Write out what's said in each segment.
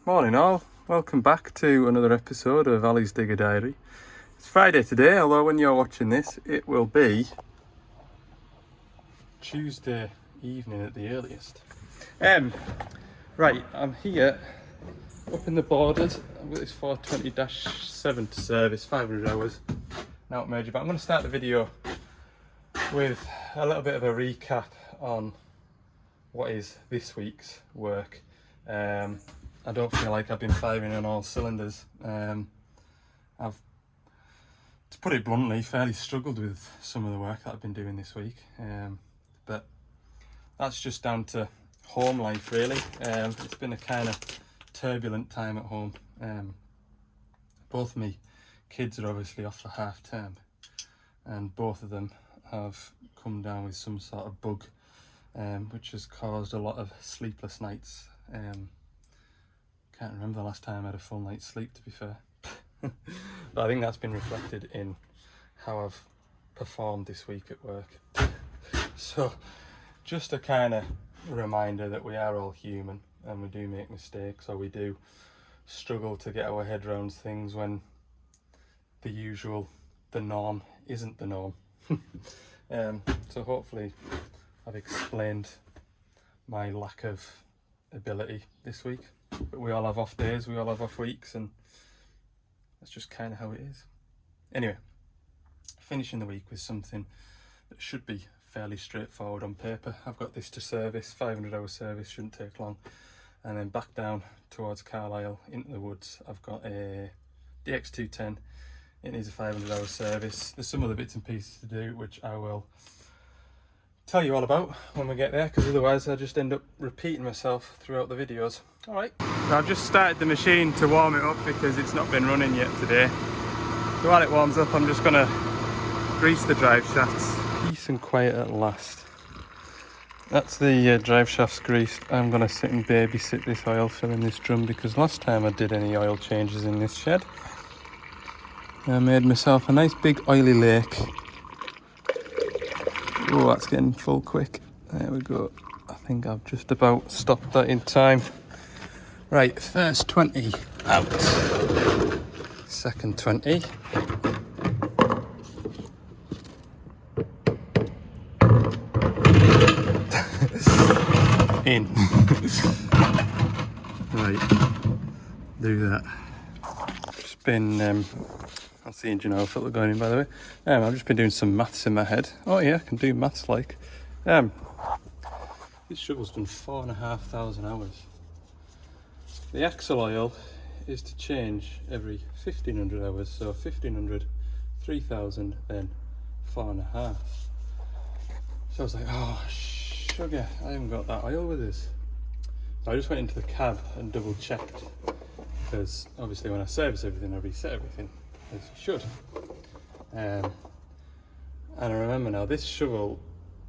Morning all, welcome back to another episode of Ali's Digger Diary. It's Friday today, although when you're watching this it will be Tuesday evening at the earliest. Right, I'm here up in the Borders. I've got this 420-7 to service, 500 hours now at Major, but I'm going to start the video with a little bit of a recap on what is this week's work. I don't feel like I've been firing on all cylinders. I've, to put it bluntly, fairly struggled with some of the work that I've been doing this week. But that's just down to home life, really. It's been a kind of turbulent time at home. Both my kids are obviously off for half term, and both of them have come down with some sort of bug, which has caused a lot of sleepless nights. Can't remember the last time I had a full night's sleep, to be fair. But I think that's been reflected in how I've performed this week at work. So just a kind of reminder that we are all human and we do make mistakes, or we do struggle to get our head around things when the norm isn't the norm. So hopefully I've explained my lack of ability this week. But we all have off days, we all have off weeks, and that's just kind of how it is. Anyway, finishing the week with something that should be fairly straightforward on paper. I've got this to service, 500-hour service, shouldn't take long. And then back down towards Carlisle into the woods, I've got a DX210. It needs a 500-hour service. There's some other bits and pieces to do, which I will tell you all about when we get there, because otherwise I just end up repeating myself throughout the videos. Alright, I've just started the machine to warm it up because it's not been running yet today. So while it warms up, I'm just going to grease the drive shafts. Peace and quiet at last. That's the drive shafts greased. I'm going to sit and babysit this oil fill in this drum, because last time I did any oil changes in this shed, I made myself a nice big oily lake. Oh, that's getting full quick. There we go. I think I've just about stopped that in time. Right, first 20 out. Second 20. In. Right, do that. Just been, that's the engine oil filter going in, by the way. I've just been doing some maths in my head. Oh yeah, I can do maths like. This shovel's done 4,500 hours. The axle oil is to change every 1,500 hours, so 1,500, 3,000, then 4.5. So I was like, oh sugar, I haven't got that oil with us. So I just went into the cab and double checked, because obviously when I service everything I reset everything, as you should. And I remember now, this shovel,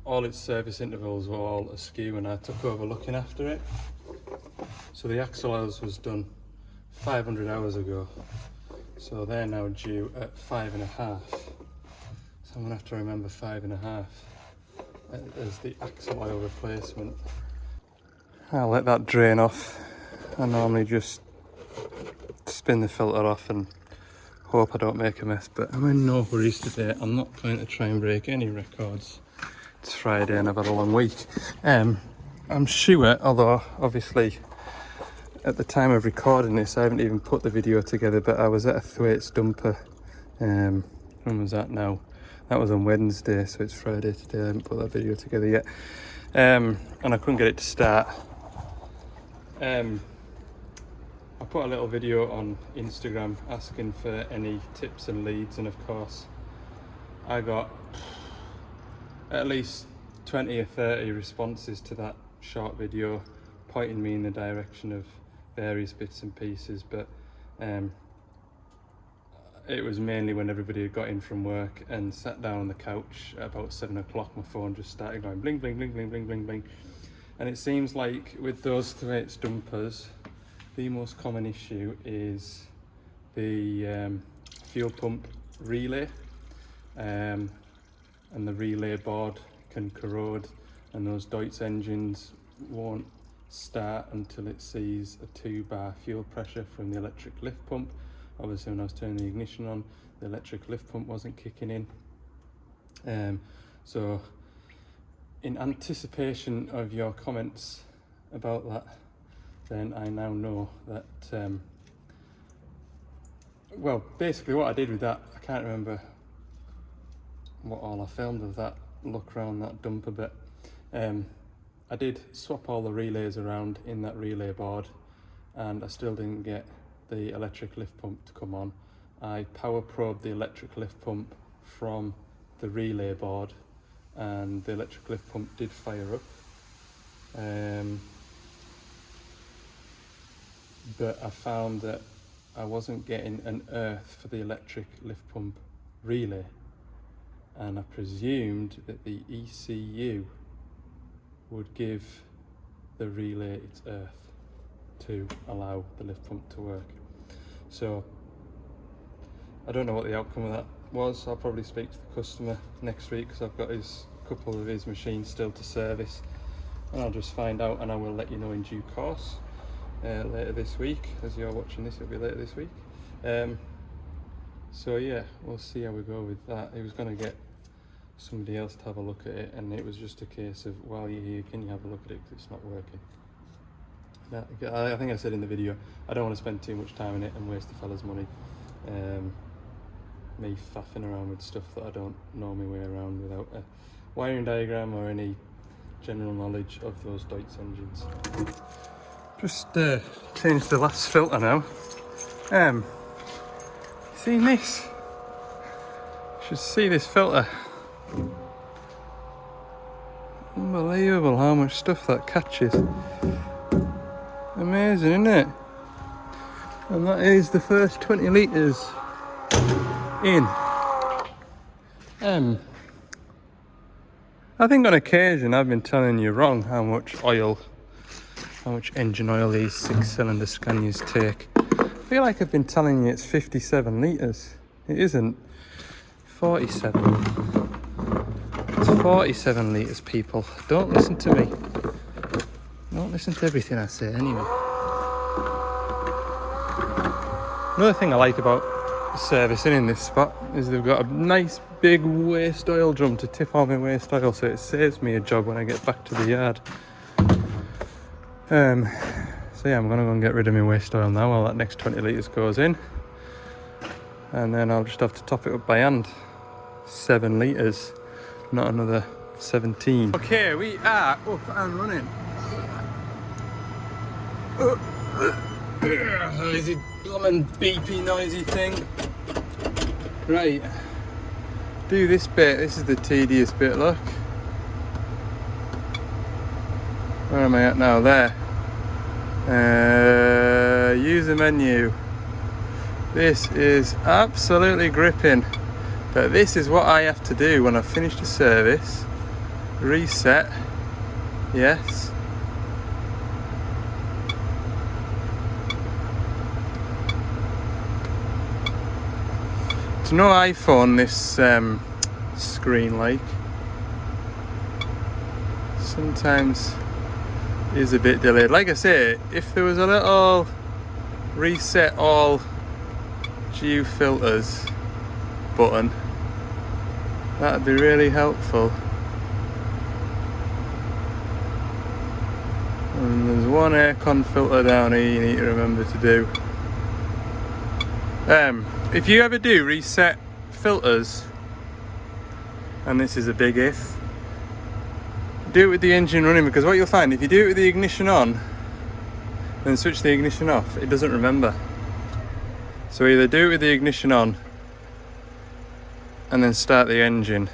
all its service intervals were all askew, and I took over looking after it. So the axle oils was done 500 hours ago, so they're now due at 5.5. So I'm gonna have to remember 5.5 as the axle oil replacement. I'll let that drain off. I normally just spin the filter off and hope I don't make a mess, but I'm in no hurries today. I'm not going to try and break any records. It's Friday and I've had a long week. I'm sure, although obviously at the time of recording this I haven't even put the video together, but I was at a Thwaites dumper. When was that now? That was on Wednesday, so it's Friday today. I haven't put that video together yet. And I couldn't get it to start. I put a little video on Instagram asking for any tips and leads, and of course I got at least 20 or 30 responses to that short video, pointing me in the direction of various bits and pieces, but it was mainly when everybody had got in from work and sat down on the couch at about 7 o'clock, my phone just started going bling, bling, bling, bling, bling, bling, bling. And it seems like with those Thwaites dumpers, the most common issue is the fuel pump relay, and the relay board can corrode, and those Deutz engines won't start until it sees a 2 bar fuel pressure from the electric lift pump. Obviously when I was turning the ignition on, the electric lift pump wasn't kicking in. So in anticipation of your comments about that, then I now know that, well, basically what I did with that, I can't remember what all I filmed of that look around that dumper bit. I did swap all the relays around in that relay board, and I still didn't get the electric lift pump to come on. I power probed the electric lift pump from the relay board, and the electric lift pump did fire up. But I found that I wasn't getting an earth for the electric lift pump relay, and I presumed that the ECU would give the relay its earth to allow the lift pump to work. So I don't know what the outcome of that was. I'll probably speak to the customer next week, because I've got a couple of his machines still to service, and I'll just find out, and I will let you know in due course later this week. As you're watching this, it'll be later this week. So yeah, we'll see how we go with that. He was going to get somebody else to have a look at it, and it was just a case of, while you're here, can you have a look at it, because it's not working. I think I said in the video, I don't want to spend too much time in it and waste the fella's money, me faffing around with stuff that I don't know my way around without a wiring diagram or any general knowledge of those Deutz engines. Just changed the last filter now. Seen this? You should see this filter. Unbelievable how much stuff that catches. Amazing, isn't it? And that is the first 20 litres in. I think on occasion I've been telling you wrong how much engine oil these 6-cylinder Scanias take. I feel like I've been telling you it's 57 litres. It isn't. 47. It's 47 litres, people. Don't listen to me. Don't listen to everything I say anyway. Another thing I like about servicing in this spot is they've got a nice big waste oil drum to tip all my waste oil, so it saves me a job when I get back to the yard. So yeah, I'm gonna go and get rid of my waste oil now while that next 20 litres goes in, and then I'll just have to top it up by hand. 7 litres, not another 17. Okay, we are up and running. Noisy, blooming beepy noisy thing. Right, do this bit. This is the tedious bit, look. Where am I at now? There. Use the menu. This is absolutely gripping, but this is what I have to do when I've finished a service. Reset. Yes. It's no iPhone, this screen, like. Sometimes is a bit delayed. Like I say, if there was a little reset all GU filters button, that'd be really helpful. And there's one aircon filter down here you need to remember to do. If you ever do reset filters, and this is a big if, do it with the engine running, because what you'll find, if you do it with the ignition on, then switch the ignition off, it doesn't remember. So either do it with the ignition on, and then start the engine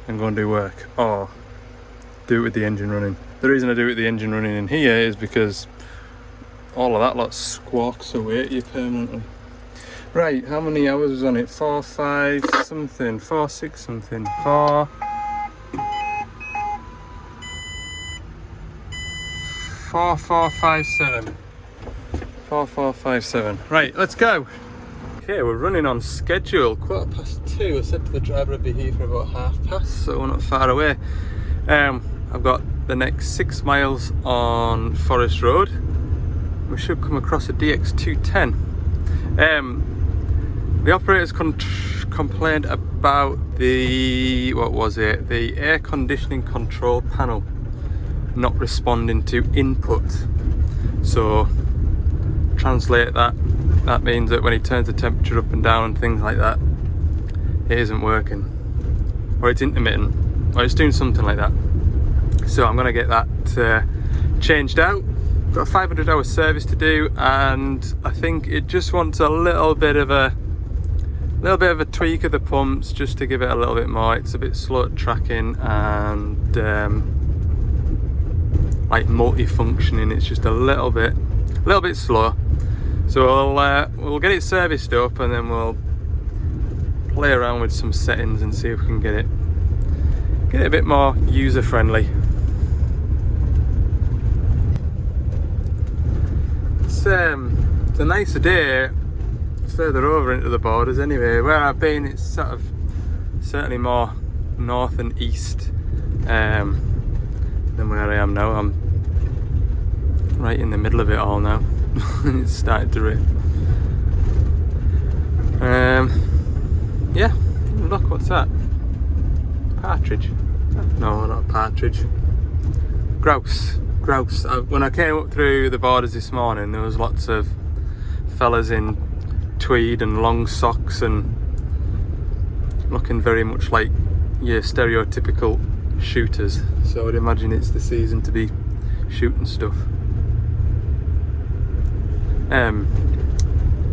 and go and do work, or do it with the engine running. The reason I do it with the engine running in here is because all of that lot squawks away at you permanently. Right, how many hours was on it? 4, 5 something, 4, 6 something, 4, 4, 4, 5, 7. 4, 4, 5, 7. Right, let's go. Okay, we're running on schedule. 2:15. I said to the driver I'd be here for about 2:30, so we're not far away. I've got the next 6 miles on Forest Road, we should come across a DX210. The operators complained about the, the air conditioning control panel not responding to input. So translate that means that when he turns the temperature up and down and things like that, it isn't working, or it's intermittent, or it's doing something like that. So I'm going to get that changed out. Got a 500-hour service to do, and I think it just wants a little bit of a tweak of the pumps just to give it a little bit more. It's a bit slow at tracking and like multi-functioning. It's just a little bit slow. So we'll get it serviced up, and then we'll play around with some settings and see if we can get it a bit more user friendly. It's a nicer day further over into the borders anyway. Where I've been, it's sort of certainly more north and east than where I am now. I'm right in the middle of it all now. It's starting to rain. Yeah, look, what's that? Partridge? No, not a partridge. Grouse. When I came up through the borders this morning, there was lots of fellas in tweed and long socks and looking very much like your stereotypical shooters. So I'd imagine it's the season to be shooting stuff.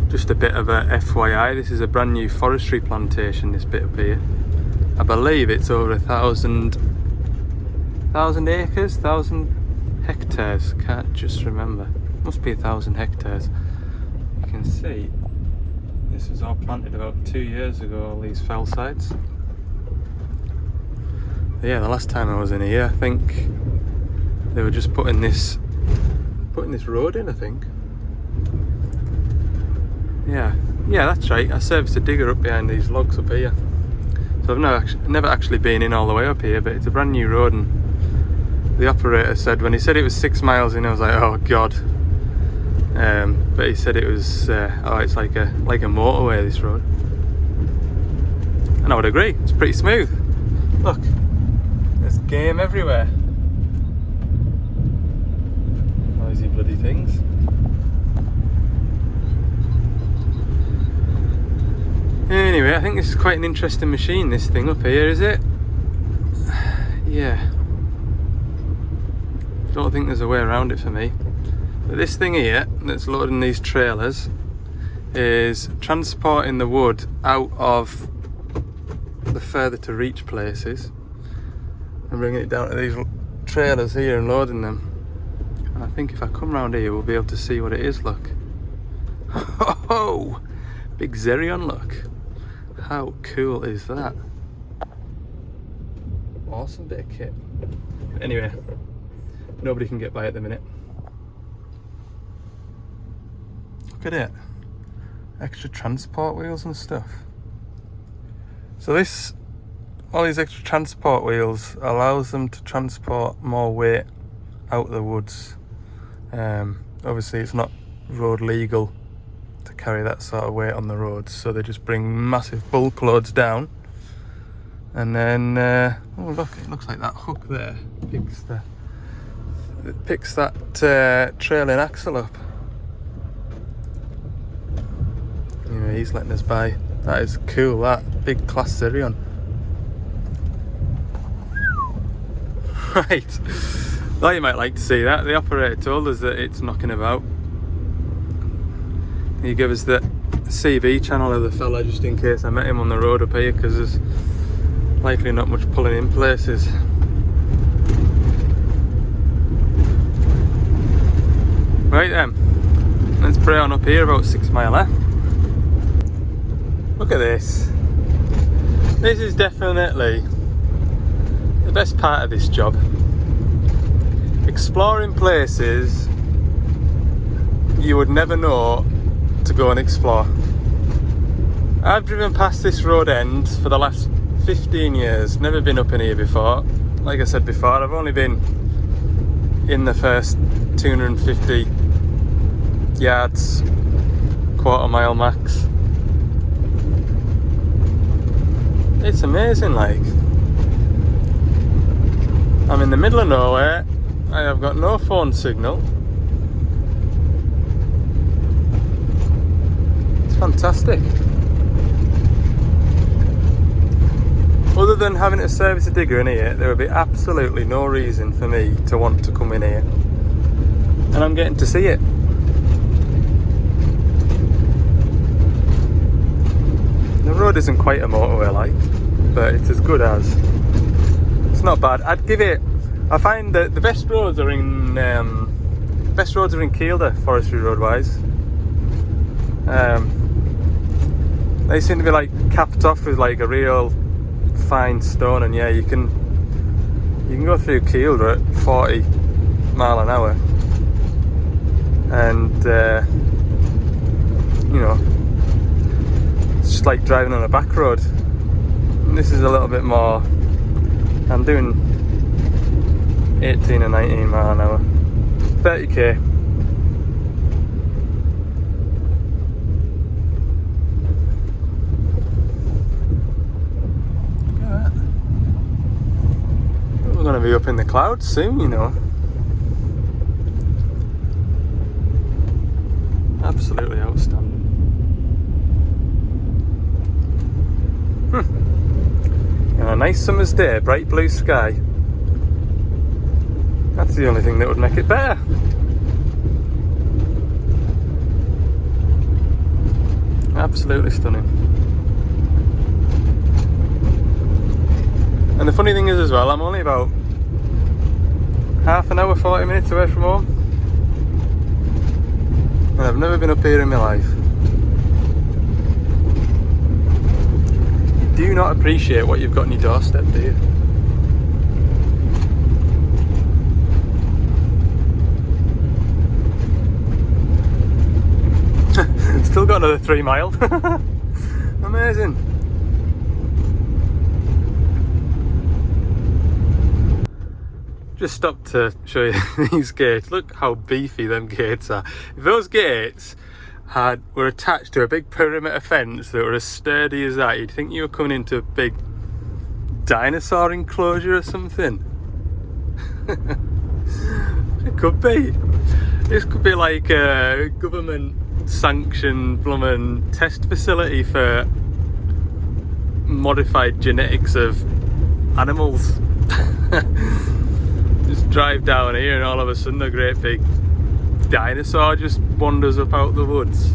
Just a bit of a FYI, this is a brand new forestry plantation, this bit up here. I believe it's over 1,000 acres, 1,000 hectares, can't just remember. Must be 1,000 hectares. You can see this was all planted about 2 years ago, all these fell sites. But yeah, the last time I was in here, I think they were just putting this road in, I think. Yeah, that's right. I serviced a digger up behind these logs up here. So I've never actually been in all the way up here, but it's a brand new road, and the operator said, when he said it was 6 miles in, I was like, oh god. But he said it was, it's like a motorway, this road. And I would agree, it's pretty smooth. Look, there's game everywhere. Noisy bloody things. Anyway, I think this is quite an interesting machine, this thing up here, is it? Yeah. Don't think there's a way around it for me. But this thing here, that's loading these trailers, is transporting the wood out of the further to reach places and bringing it down to these trailers here and loading them. And I think if I come round here, we'll be able to see what it is, look. Oh, big Xerion, look. How cool is that? Awesome bit of kit. But anyway, nobody can get by at the minute. Look at it. Extra transport wheels and stuff. So all these extra transport wheels allows them to transport more weight out of the woods. Obviously it's not road legal to carry that sort of weight on the roads, so they just bring massive bulk loads down, and then oh look, it looks like that hook there picks that trailing axle up. Anyway, he's letting us by. That is cool, that big class Xerion. Right, well, you might like to see that. The operator told us that it's knocking about. He gave us the CV channel of the fella just in case I met him on the road up here, because there's likely not much pulling in places. Right then, let's pray on up here about 6 mile, eh? Look at this. This is definitely the best part of this job. Exploring places you would never know to go and explore. I've driven past this road end for the last 15 years, never been up in here before. Like I said before, I've only been in the first 250 yards, quarter mile max. It's amazing, like. I'm in the middle of nowhere, I have got no phone signal. It's fantastic. Other than having to service a digger in here, there would be absolutely no reason for me to want to come in here. And I'm getting to see it. The road isn't quite a motorway like, but it's as good as. It's not bad. I'd give it. I find that the best roads are in Kielder, forestry road wise. They seem to be like capped off with like a real fine stone, and yeah, you can go through Kielder at 40 mile an hour, and you know, it's just like driving on a back road. And this is a little bit more. I'm doing 18 or 19 mile an hour, 30k. We're going to be up in the clouds soon, you know. Absolutely outstanding. And a nice summer's day, bright blue sky. That's the only thing that would make it better. Absolutely stunning. And the funny thing is as well, I'm only about half an hour, 40 minutes away from home. And I've never been up here in my life. You do not appreciate what you've got on your doorstep, do you? Still got another 3 mile. Amazing. Just stopped to show you these gates. Look how beefy them gates are. If those gates were attached to a big perimeter fence that were as sturdy as that, you'd think you were coming into a big dinosaur enclosure or something. It could be. This could be like a government sanctioned blooming test facility for modified genetics of animals. Just drive down here and all of a sudden a great big dinosaur just wanders up out the woods.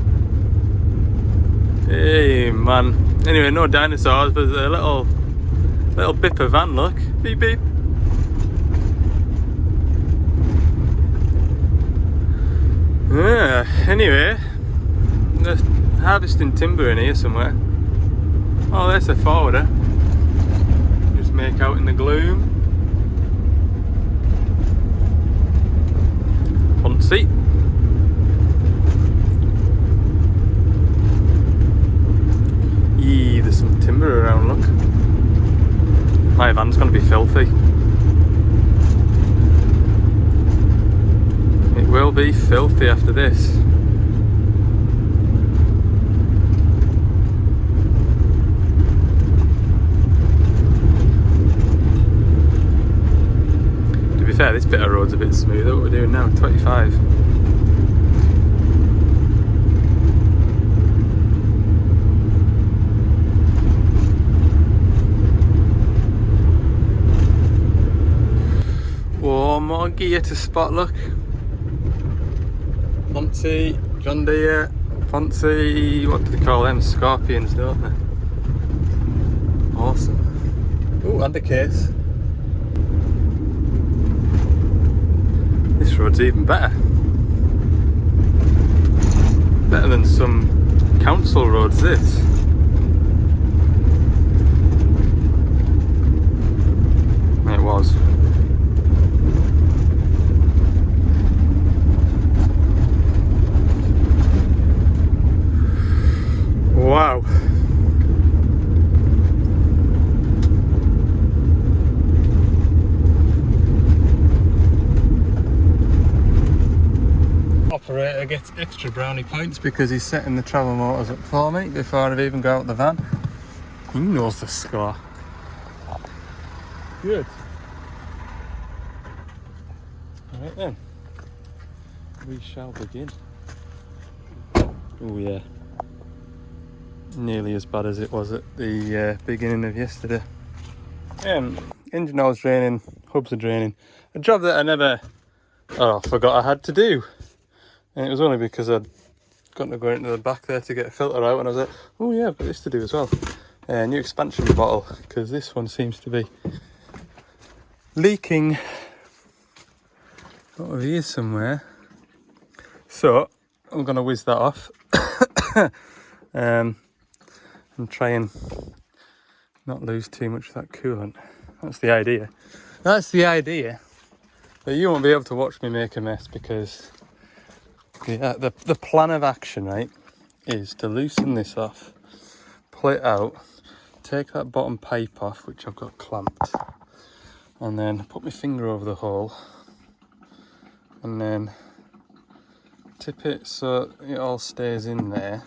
Hey man. Anyway, no dinosaurs, but a little bipper van, look. Beep beep. Yeah, anyway, they're harvesting timber in here somewhere. Oh, there's a forwarder. Just make out in the gloom. Seat. Yee, there's some timber around, look. My van's gonna be filthy. It will be filthy after this. To be fair, this bit of road's a bit smoother. What we're doing now, 25. Whoa, more gear to spot, look. Ponzi, John Deere, Ponzi, what do they call them? Scorpions, don't they? Awesome. Oh, and a case. This road's even better. Better than some council roads, this. It was. Wow. gets extra brownie points because he's setting the travel motors up for me before I've even got out the van. He knows the score. Good. Alright then, we shall begin. Oh yeah, nearly as bad as it was at the beginning of yesterday. Engine oil's draining, hubs are draining. A job that I forgot I had to do. And it was only because I'd got to go into the back there to get a filter out, and I was like, oh yeah, I've got this to do as well. New expansion bottle, because this one seems to be leaking out of here somewhere. So I'm going to whiz that off and try and not lose too much of that coolant. That's the idea. That's the idea. But you won't be able to watch me make a mess because the plan of action, right, is to loosen this off, pull it out, take that bottom pipe off, which I've got clamped, and then put my finger over the hole and then tip it so it all stays in there,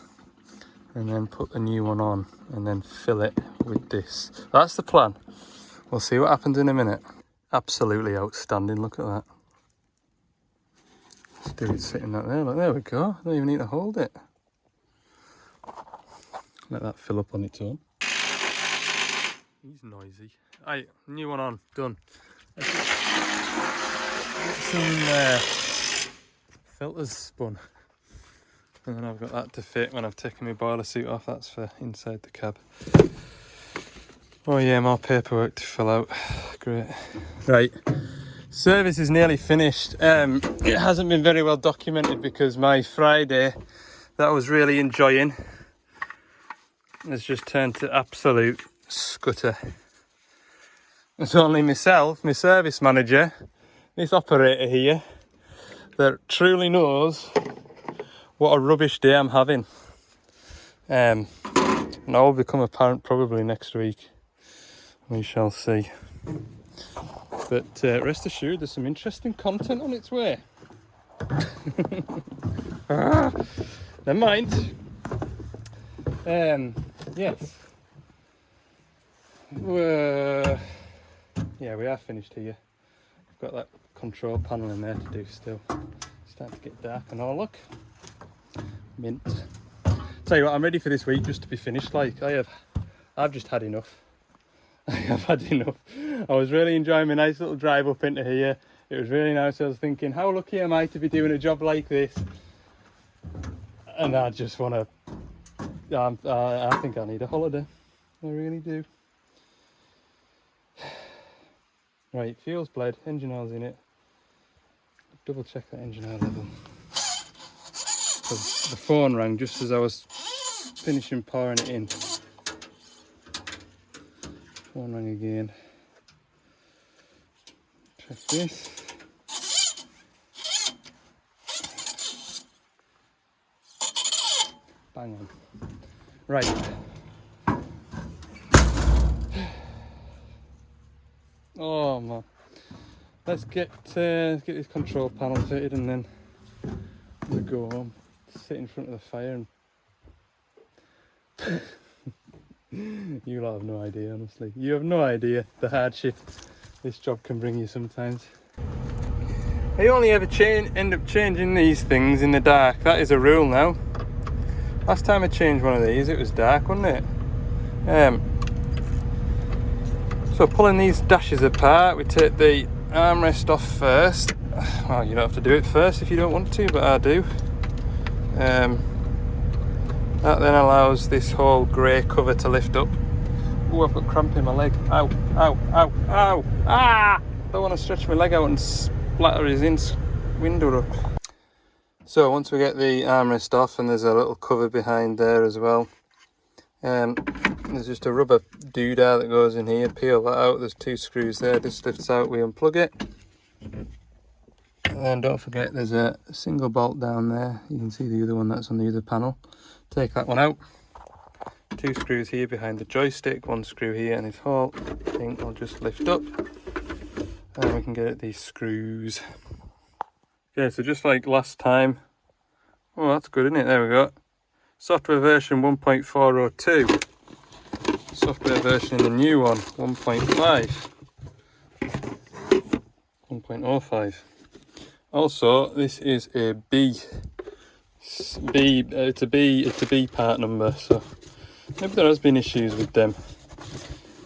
and then put a new one on and then fill it with this. That's the plan. We'll see what happens in a minute. Absolutely outstanding, look at that. Let's do it sitting out there. Look, there we go. Don't even need to hold it. Let that fill up on its own. He's noisy. Right, new one on, done. Let's get some filters spun. And then I've got that to fit when I've taken my boiler suit off. That's for inside the cab. Oh yeah, more paperwork to fill out. Great. Right, service is nearly finished. It hasn't been very well documented because my Friday that I was really enjoying has just turned to absolute scutter. It's only myself, my service manager, this operator here, that truly knows what a rubbish day I'm having. And that will become apparent probably next week. We shall see. But rest assured, there's some interesting content on its way. Never mind. Yes. Yeah, we are finished here. We've got that control panel in there to do still. It's starting to get dark and all, look. Mint. Tell you what, I'm ready for this week just to be finished. Like, I've just had enough. I have had enough. I was really enjoying my nice little drive up into here. It was really nice. I was thinking, how lucky am I to be doing a job like this? And I just want to, I think I need a holiday. I really do. Right, fuel's bled, engine oil's in it. Double check that engine oil level. Because the phone rang just as I was finishing pouring it in. Phone rang again. Check this. Bang on. Right. Oh man. Let's get this control panel fitted and then we'll go home. Sit in front of the fire and you lot have no idea, honestly. You have no idea the hardship this job can bring you sometimes. I only ever end up changing these things in the dark. That is a rule now. Last time I changed one of these, it was dark, wasn't it? So pulling these dashes apart, we take the armrest off first. Well, you don't have to do it first if you don't want to, but I do. That then allows this whole grey cover to lift up. Oh, I've got cramp in my leg. Ow, ow, ow, ow, ah! Don't want to stretch my leg out and splatter his window up. So once we get the armrest off, and there's a little cover behind there as well. There's just a rubber doodah that goes in here. Peel that out. There's 2 screws there. This lifts out. We unplug it. And then don't forget there's a single bolt down there. You can see the other one that's on the other panel. Take that one out. 2 screws here behind the joystick, 1 screw here, and this whole thing will just lift up. And we can get at these screws. Okay, so just like last time, Oh, that's good, isn't it? There we go. Software version 1.402. Software version in the new one, 1.5. 1.05. Also, this is a it's a B part number, so maybe there has been issues with them.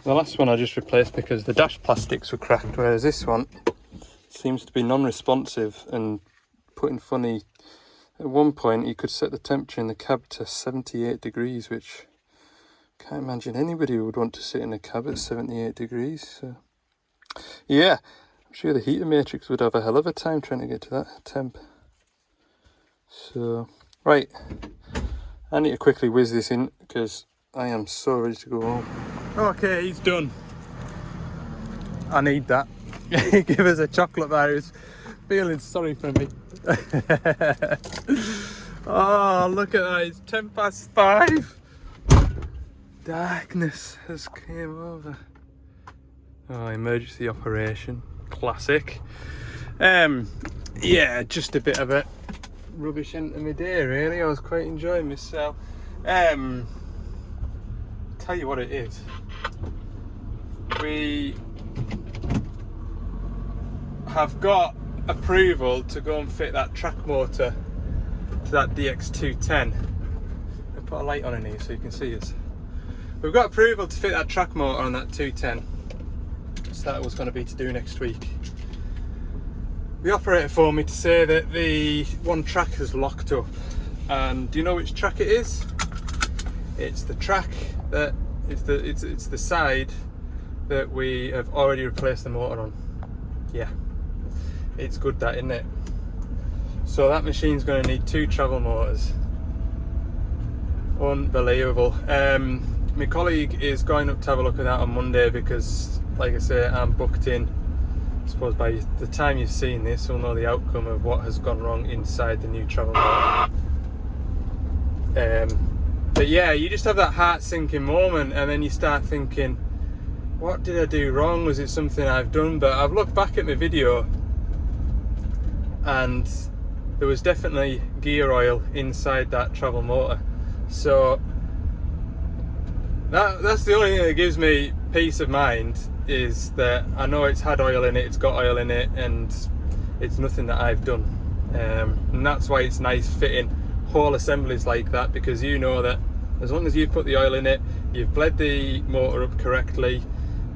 The last one I just replaced because the dash plastics were cracked, whereas this one seems to be non-responsive and putting funny. At one point you could set the temperature in the cab to 78 degrees, which I can't imagine anybody would want to sit in a cab at 78 degrees. So yeah, I'm sure the heater matrix would have a hell of a time trying to get to that temp. So right, I need to quickly whiz this in because I am so ready to go home. Okay, he's done. I need that. Give us a chocolate bar. He's feeling sorry for me. Oh, look at that. It's 5:10. Darkness has came over. Oh, emergency operation. Classic. Yeah, just a bit of a rubbish end of my day, really. I was quite enjoying myself. Tell you what it is. We have got approval to go and fit that track motor to that DX210. I'll put a light on in here so you can see us. We've got approval to fit that track motor on that 210. So that was going to be to do next week. The operator phoned me to say that the one track has locked up. And do you know which track it is? It's the track that it's the side that we have already replaced the motor on. Yeah, it's good, that, isn't it? So that machine's going to need 2 travel motors. Unbelievable. My colleague is going up to have a look at that on Monday because, like I say, I'm booked in. I suppose by the time you've seen this, you'll know the outcome of what has gone wrong inside the new travel motor. But yeah, you just have that heart-sinking moment, and then you start thinking, what did I do wrong? Was it something I've done? But I've looked back at my video and there was definitely gear oil inside that travel motor. So that's the only thing that gives me peace of mind, is that I know it's had oil in it, it's got oil in it, and it's nothing that I've done. And that's why it's nice fitting whole assemblies like that, because you know that as long as you've put the oil in it, you've bled the motor up correctly,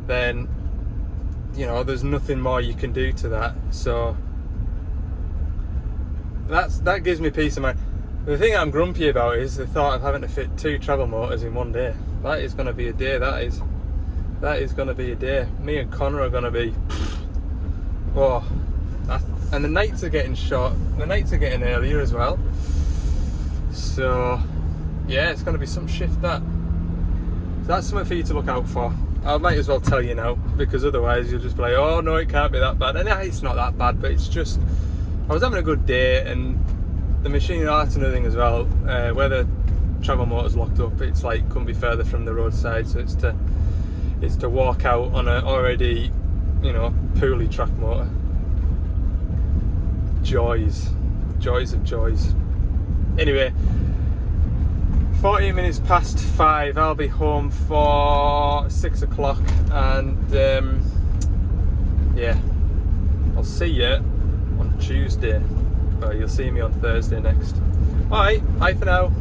then you know there's nothing more you can do to that. So that gives me peace of mind. The thing I'm grumpy about is the thought of having to fit 2 travel motors in one day. That is going to be a day. That is going to be a day. Me and Connor are going to be, oh, and the nights are getting short. The nights are getting earlier as well. So yeah, it's going to be some shift that. So that's something for you to look out for. I might as well tell you now, because otherwise you'll just be like, oh no, it can't be that bad. And it's not that bad, but it's just, I was having a good day, and the machine, that's another thing as well, where the travel motor's locked up, it's like couldn't be further from the roadside, so it's to walk out on a already, you know, poorly track motor. Joys of joys. Anyway, 14 minutes past 5, I'll be home for 6 o'clock, and yeah, I'll see you on Tuesday. You'll see me on Thursday next. Alright, bye for now.